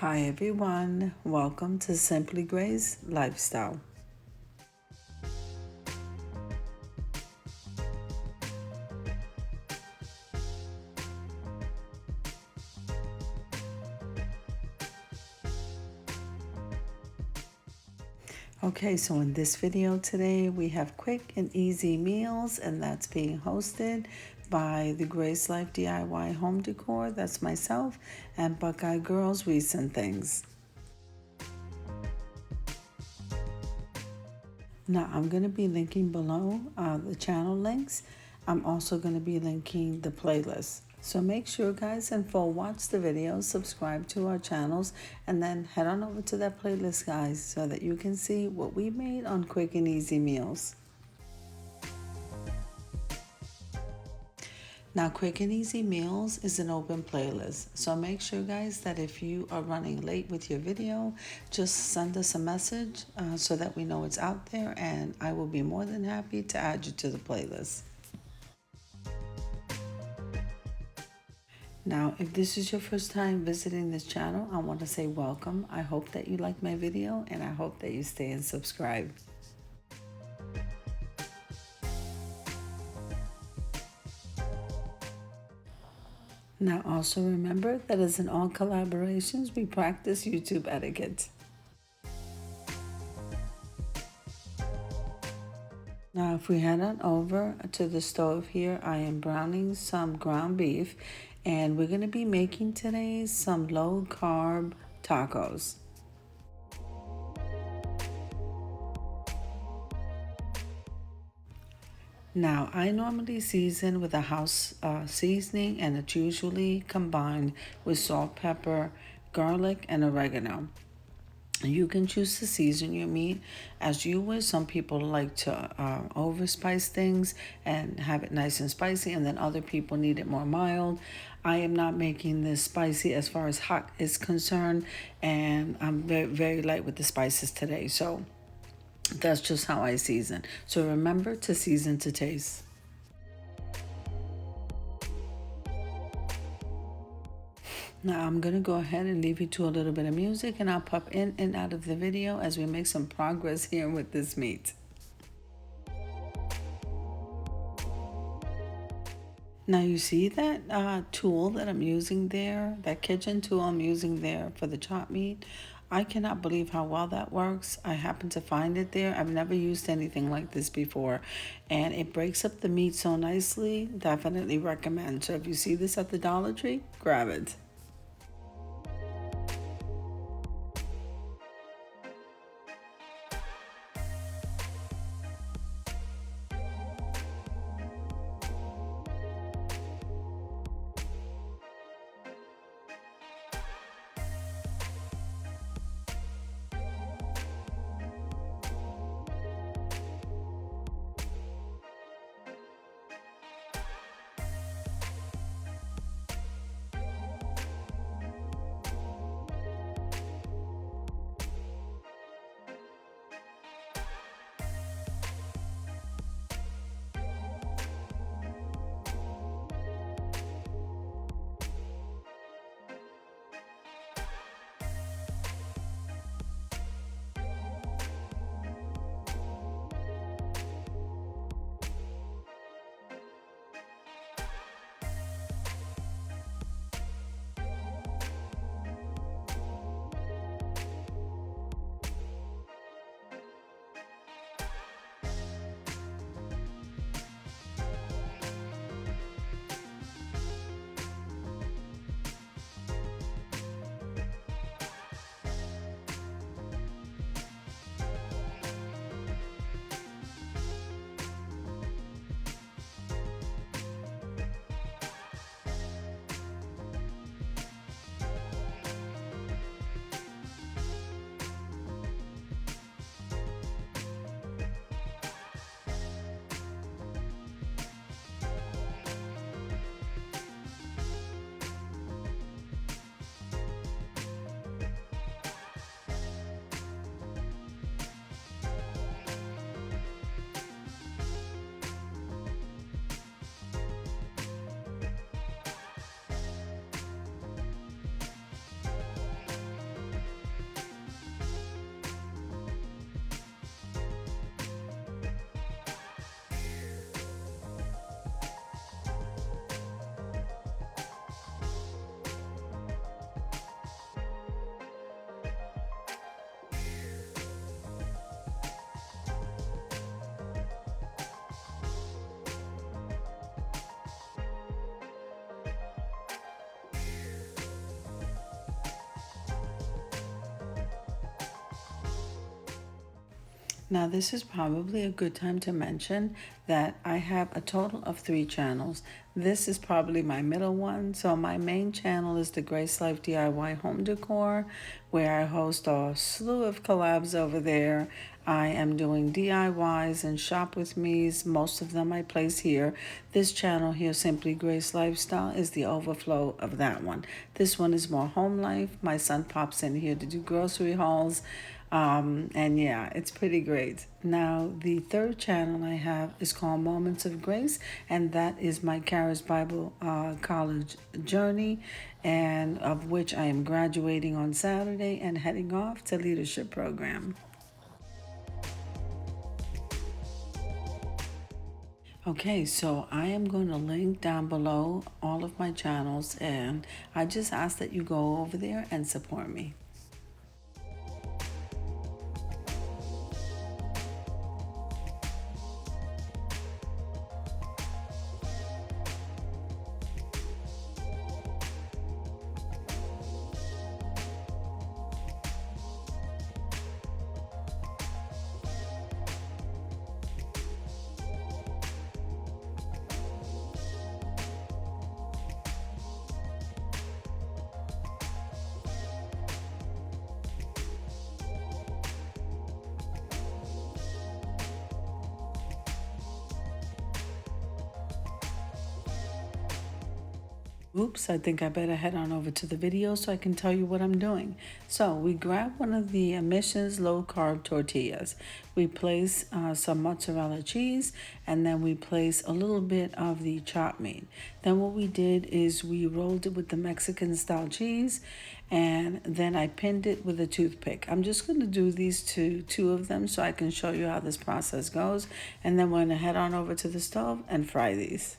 Hi everyone, welcome to Simply Grace Lifestyle. Okay, so in this video today we have quick and easy meals, and that's being hosted by the Grace Life DIY Home Decor. That's myself and Buckeye Girls Recent Things. Now I'm going to be linking below the channel links. I'm also going to be linking the playlist. So make sure guys and watch the video, subscribe to our channels, and then head on over to that playlist guys so that you can see what we made on quick and easy meals. Now, Quick and Easy Meals is an open playlist, so make sure, guys, that if you are running late with your video, just send us a message so that we know it's out there, and I will be more than happy to add you to the playlist. Now, if this is your first time visiting this channel, I want to say welcome. I hope that you like my video, and I hope that you stay and subscribe. Now, also remember that as in all collaborations, we practice YouTube etiquette. Now, if we head on over to the stove here, I am browning some ground beef, and we're going to be making today some low-carb tacos. Now, I normally season with a house seasoning, and it's usually combined with salt, pepper, garlic, and oregano. You can choose to season your meat as you wish. Some people like to overspice things and have it nice and spicy, and then other people need it more mild. I am not making this spicy as far as hot is concerned, and I'm very, very light with the spices today. So that's just how I season. So remember to season to taste. Now I'm going to go ahead and leave you to a little bit of music, and I'll pop in and out of the video as we make some progress here with this meat. Now you see that tool that I'm using there, that kitchen tool I'm using there for the chopped meat. I cannot believe how well that works. I happen to find it there. I've never used anything like this before, and it breaks up the meat so nicely. Definitely recommend. So if you see this at the Dollar Tree, grab it. Now, this is probably a good time to mention that I have a total of 3 channels. This is probably my middle one. So, my main channel is the Grace Life DIY Home Decor, where I host a slew of collabs over there. I am doing DIYs and shop with me's. Most of them I place here. This channel here, Simply Grace Lifestyle, is the overflow of that one. This one is more home life. My son pops in here to do grocery hauls. And yeah, it's pretty great. Now, the third channel I have is called Moments of Grace, and that is my Charis Bible College journey, and of which I am graduating on Saturday and heading off to leadership program. Okay, so I am going to link down below all of my channels, and I just ask that you go over there and support me. Oops, I think I better head on over to the video so I can tell you what I'm doing. So we grab one of the emissions low carb tortillas. We place some mozzarella cheese, and then we place a little bit of the chopped meat. Then what we did is we rolled it with the Mexican style cheese, and then I pinned it with a toothpick. I'm just going to do these two of them so I can show you how this process goes, and then we're going to head on over to the stove and fry these.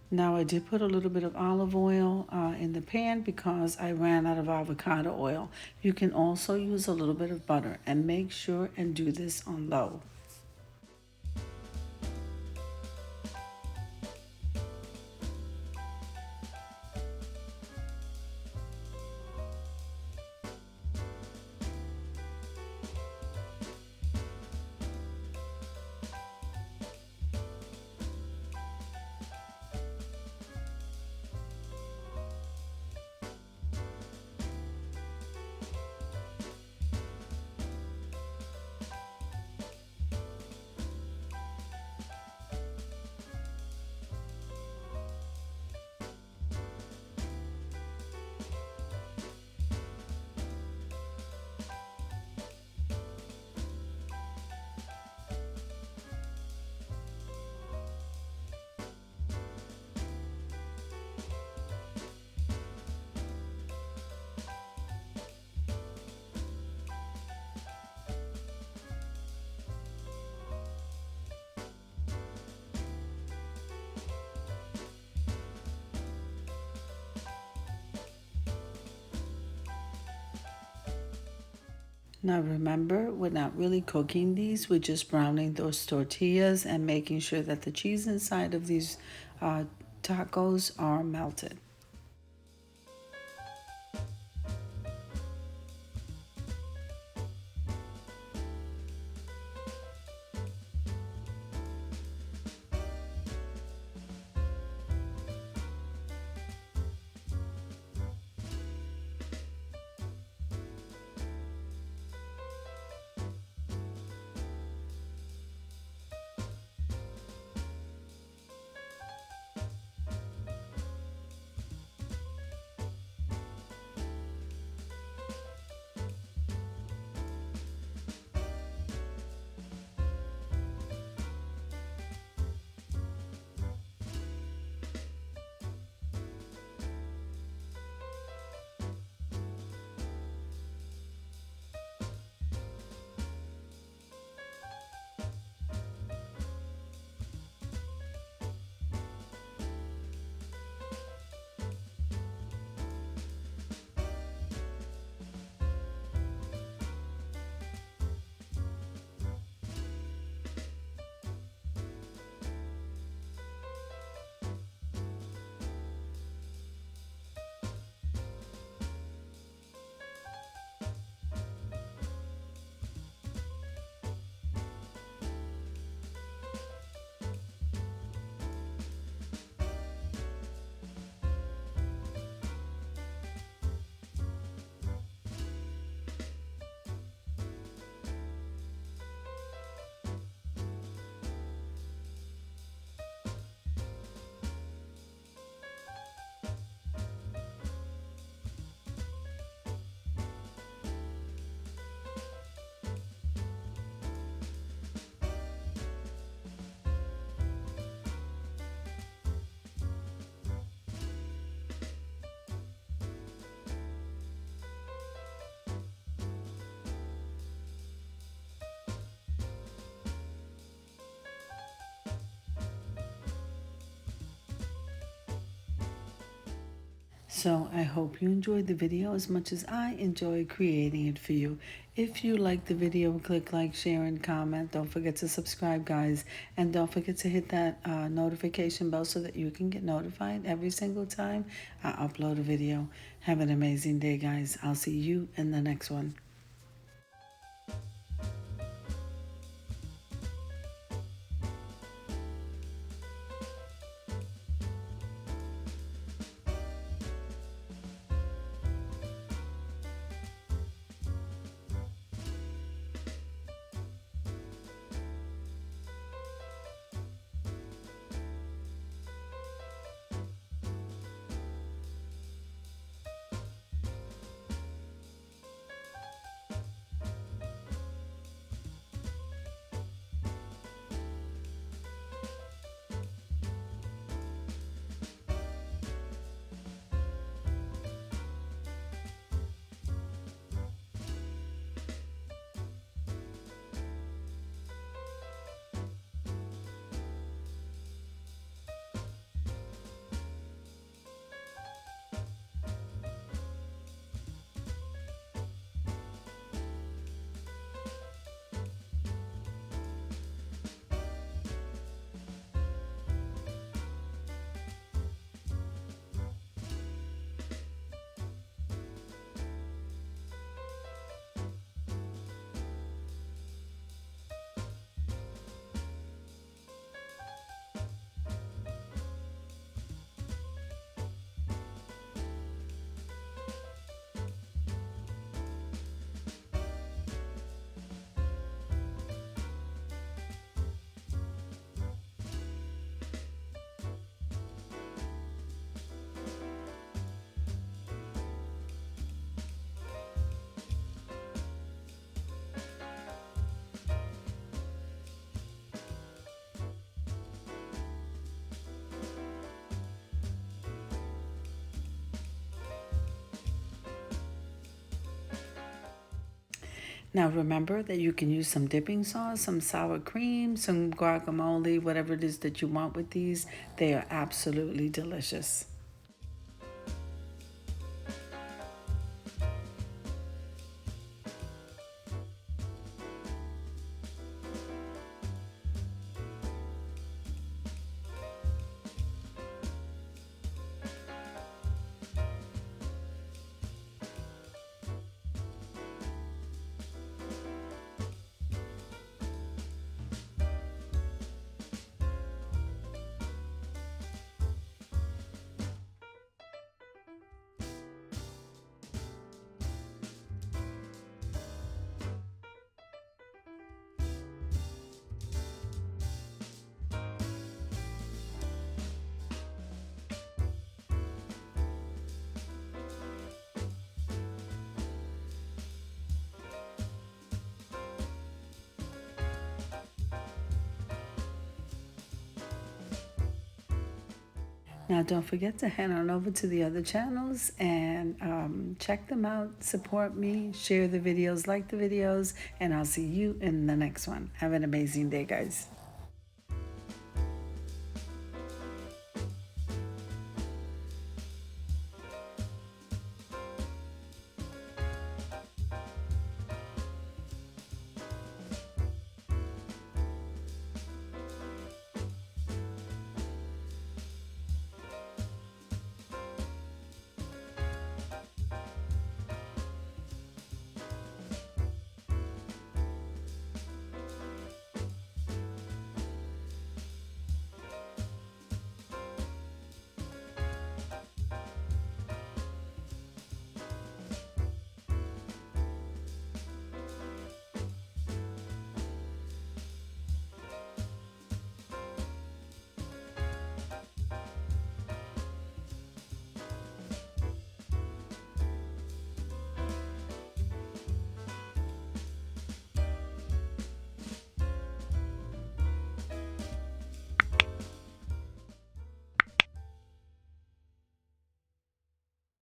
Now I did put a little bit of olive oil in the pan because I ran out of avocado oil. You can also use a little bit of butter, and make sure and do this on low. Now remember, we're not really cooking these, we're just browning those tortillas and making sure that the cheese inside of these uh, tacos are melted. So I hope you enjoyed the video as much as I enjoyed creating it for you. If you like the video, click like, share, and comment. Don't forget to subscribe, guys. And don't forget to hit that notification bell so that you can get notified every single time I upload a video. Have an amazing day, guys. I'll see you in the next one. Now remember that you can use some dipping sauce, some sour cream, some guacamole, whatever it is that you want with these. They are absolutely delicious. Now, don't forget to head on over to the other channels and check them out, support me, share the videos, like the videos, and I'll see you in the next one. Have an amazing day, guys.